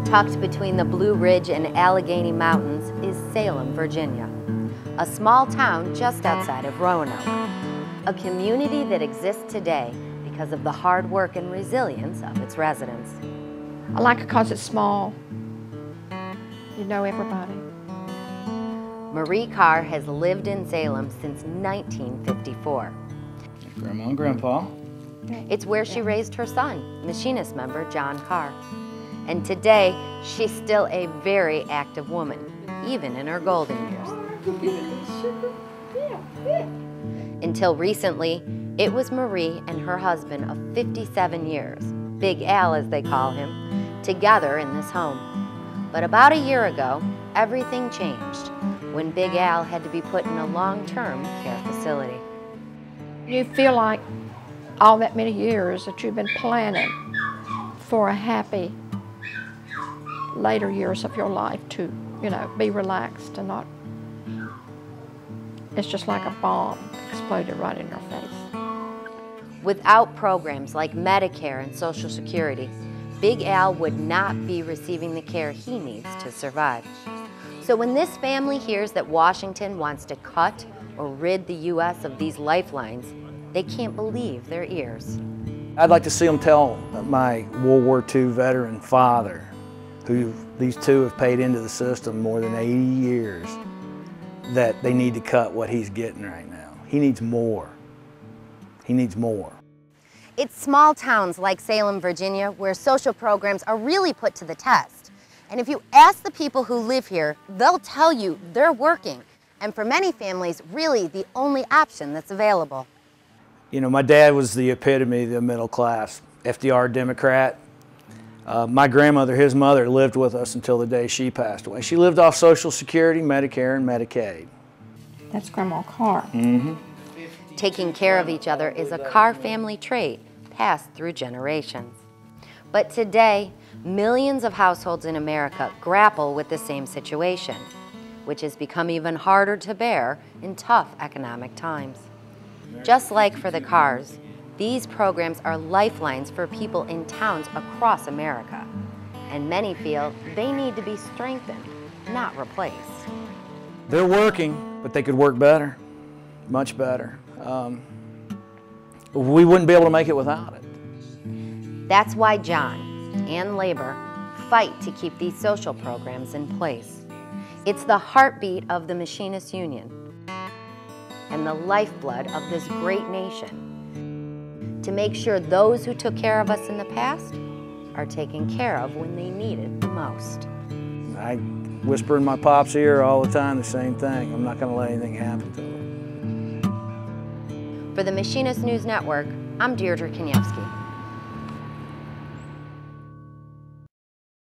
Tucked between the Blue Ridge and Allegheny Mountains is Salem, Virginia, a small town just outside of Roanoke. A community that exists today because of the hard work and resilience of its residents. I like it because it's small. You know everybody. Marie Carr has lived in Salem since 1954. Grandma and Grandpa. It's where she raised her son, Machinist member John Carr. And today, she's still a very active woman, even in her golden years. Until recently, it was Marie and her husband of 57 years, Big Al as they call him, together in this home. But about a year ago, everything changed when Big Al had to be put in a long-term care facility. You feel like all that many years that you've been planning for a happy later years of your life to, you know, be relaxed and not, it's just like a bomb exploded right in your face. Without programs like Medicare and Social Security, Big Al would not be receiving the care he needs to survive. So when this family hears that Washington wants to cut or rid the U.S. of these lifelines, they can't believe their ears. I'd like to see them tell my World War II veteran father, who these two have paid into the system more than 80 years, that they need to cut what he's getting right now. He needs more. He needs more. It's small towns like Salem, Virginia, where social programs are really put to the test. And if you ask the people who live here, they'll tell you they're working. And for many families, really the only option that's available. You know, my dad was the epitome of the middle class, FDR Democrat. My grandmother, his mother, lived with us until the day she passed away. She lived off Social Security, Medicare, and Medicaid. That's Grandma Carr. Mm-hmm. Taking care of each other is a Carr family trait passed through generations. But today, millions of households in America grapple with the same situation, which has become even harder to bear in tough economic times. Just like for the Carrs, these programs are lifelines for people in towns across America, and many feel they need to be strengthened, not replaced. They're working, but they could work better, much better. We wouldn't be able to make it without it. That's why John and labor fight to keep these social programs in place. It's the heartbeat of the Machinists Union and the lifeblood of this great nation, to make sure those who took care of us in the past are taken care of when they need it the most. I whisper in my pop's ear all the time the same thing. I'm not going to let anything happen to him. For the Machinist News Network, I'm Deirdre Kaniewski.